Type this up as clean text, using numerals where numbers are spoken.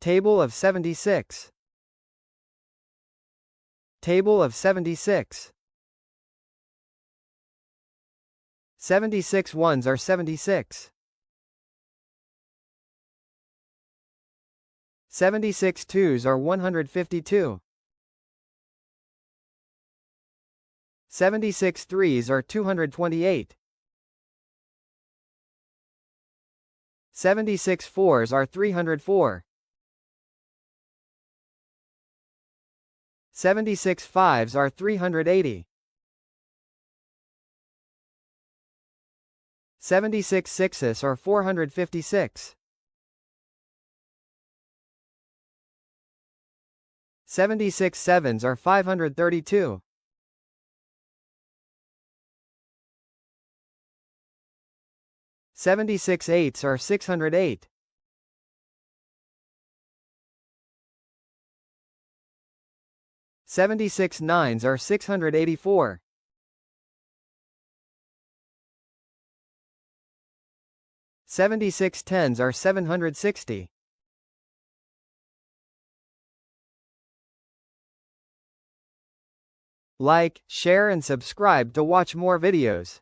Table of 76. Table of 76. 76 ones are 76. 76 twos are 152. 76 threes are 228. 76 fours are 304. 76 fives are 380. 76 sixes are 456. 76 sevens are 532. 76 eights are 608. 76 nines are 684. 76 tens are 760. 'Like, share and subscribe to watch more videos.